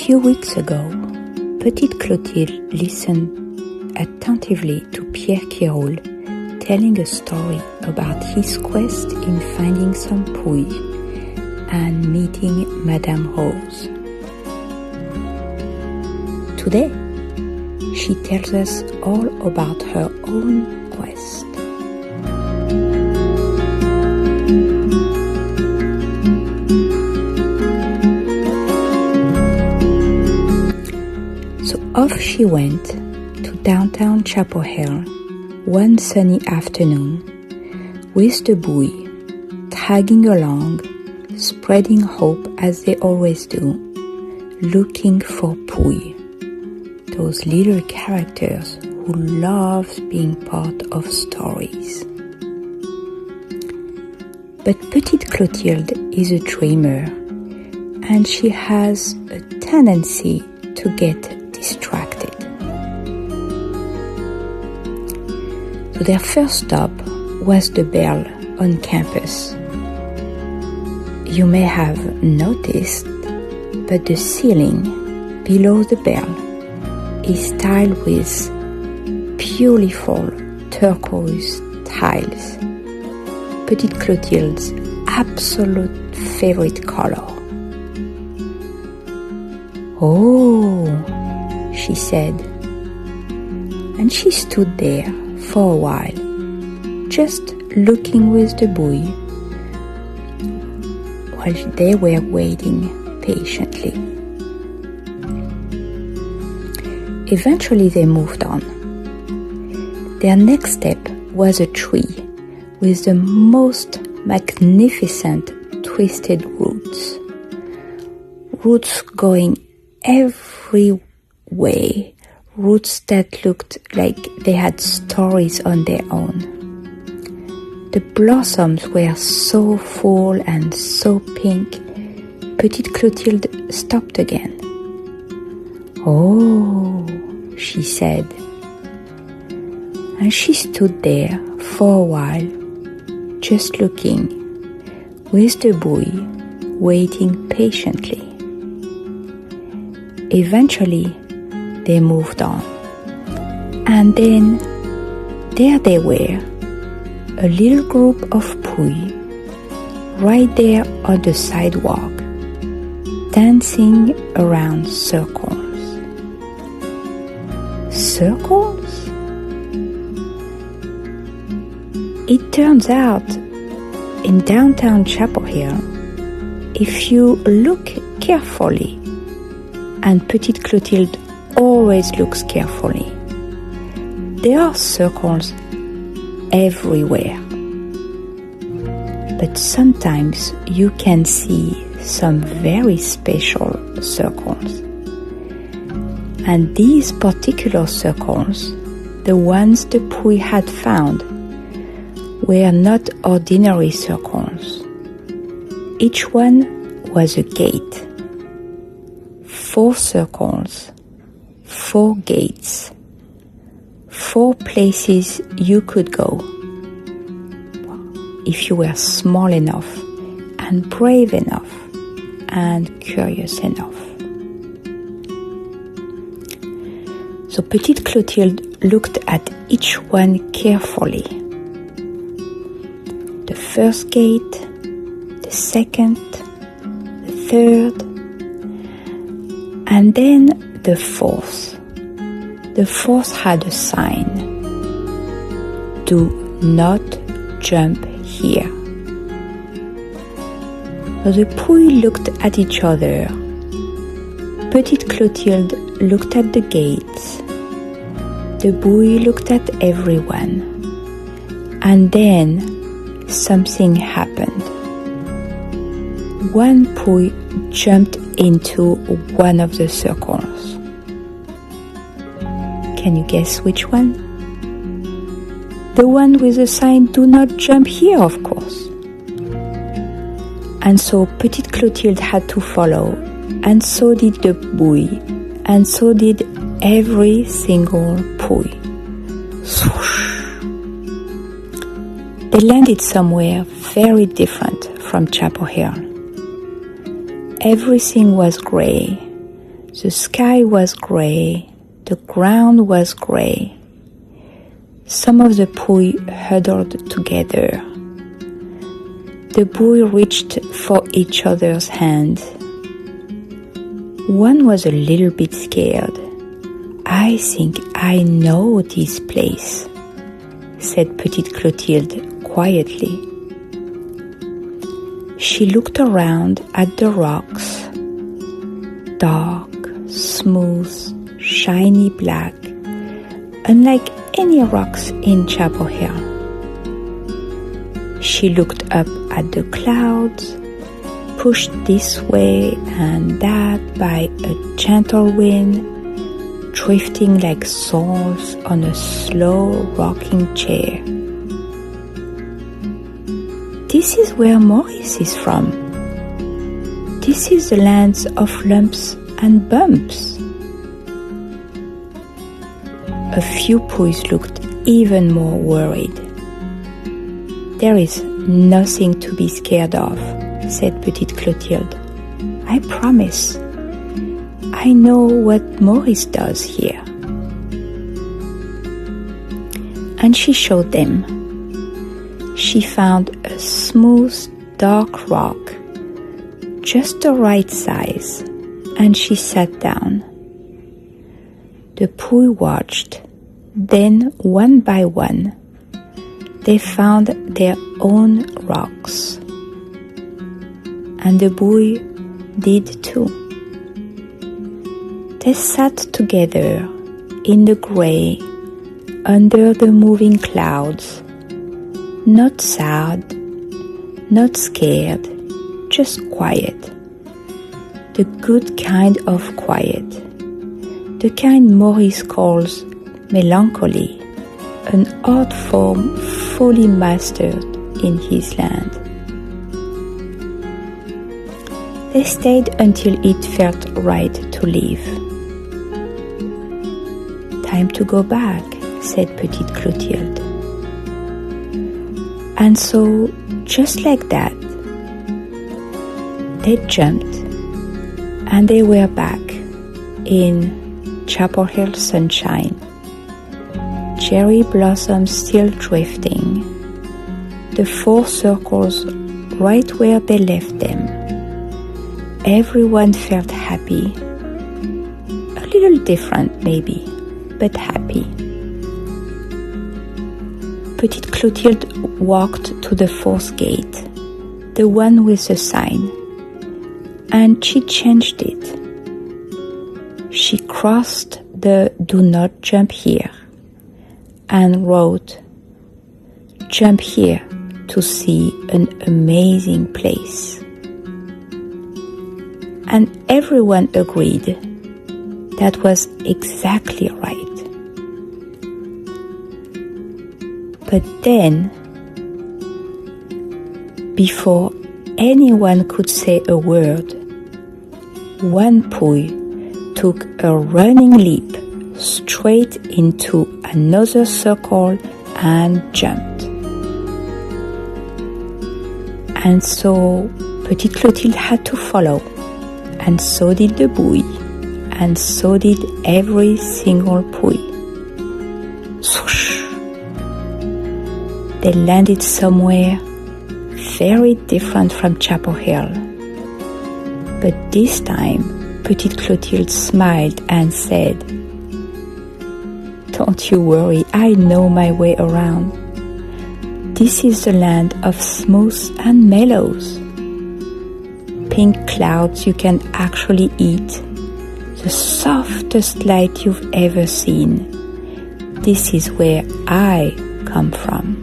few weeks ago, Petite Clothilde listened attentively to Pierre Qui Roule telling a story about his quest in finding some Pouilles and meeting Madame Rose. Today, she tells us all about her own quest. So off she went to downtown Chapel Hill one sunny afternoon with the buoy, tagging along, spreading hope as they always do, looking for Pouilles, those little characters who love being part of stories. But Petite Clothilde is a dreamer, and she has a tendency to get distracted. So their first stop was the bell on campus. You may have noticed, but the ceiling below the bell is tiled with beautiful turquoise tiles, Petite Clothilde's absolute favorite color. "Oh," she said, and she stood there for a while, just looking with the buoy while they were waiting patiently. Eventually they moved on. Their next step was a tree with the most magnificent twisted roots. Roots going every way. Roots that looked like they had stories on their own. The blossoms were so full and so pink, Petite Clothilde stopped again. "Oh," she said, and she stood there for a while, just looking, with the buoy, waiting patiently. Eventually, they moved on, and then there they were, a little group of Pouilles, right there on the sidewalk, dancing around circles. Circles? It turns out, in downtown Chapel Hill, if you look carefully, and Petite Clothilde always looks carefully, there are circles everywhere. But sometimes you can see some very special circles. And these particular circles, the ones the Pouilles had found, were not ordinary circles. Each one was a gate. 4 circles, 4 gates, 4 places you could go if you were small enough and brave enough and curious enough. So Petite Clothilde looked at each one carefully. The first gate, the second, the third, and then the fourth. The fourth had a sign. "Do not jump here." The Pouilles looked at each other. Petite Clothilde looked at the gates. The buoy looked at everyone. And then something happened. One Pouille jumped into one of the circles. Can you guess which one? The one with the sign "Do not jump here," of course. And so Petite Clothilde had to follow, and so did the buoy, and so did every single Pouille. Swoosh! They landed somewhere very different from Chapel Hill. Everything was grey. The sky was grey, the ground was grey. Some of the Pouilles huddled together. The boys reached for each other's hand. One was a little bit scared. I think I know this place, said Petite Clothilde quietly. She looked around at the rocks, dark, smooth, shiny black, unlike any rocks in Chapel Hill. She looked up at the clouds, pushed this way and that by a gentle wind, drifting like souls on a slow rocking chair. This is where Maurice is from. This is the land of lumps and bumps. A few Pouilles looked even more worried. There is nothing to be scared of, said Petite Clothilde. I promise. I know what Maurice does here. And she showed them. She found a smooth, dark rock, just the right size, and she sat down. The Pouilles watched. Then, one by one, they found their own rocks. And the boy did too. They sat together in the grey, under the moving clouds, not sad, not scared, just quiet. The good kind of quiet. The kind Maurice calls melancholy, an art form fully mastered in his land. They stayed until it felt right to leave. Time to go back, said Petite Clothilde. And so, just like that, they jumped and they were back in Chapel Hill sunshine. Cherry blossoms still drifting. The 4 circles right where they left them. Everyone felt happy. A little different maybe, but happy. Petite Clothilde walked to the 4th gate, the one with the sign, and she changed it. She crossed the "Do not jump here" and wrote, "Jump here to see an amazing place." And everyone agreed that was exactly right. But then, before anyone could say a word, one Pouille took a running leap straight into another circle and jumped. And so Petite Clothilde had to follow, and so did the boy, and so did every single Pouille. Swoosh! They landed somewhere very different from Chapel Hill. But this time, Petite Clothilde smiled and said, "Don't you worry, I know my way around. This is the land of smooths and mellows. Pink clouds you can actually eat, the softest light you've ever seen. This is where I come from."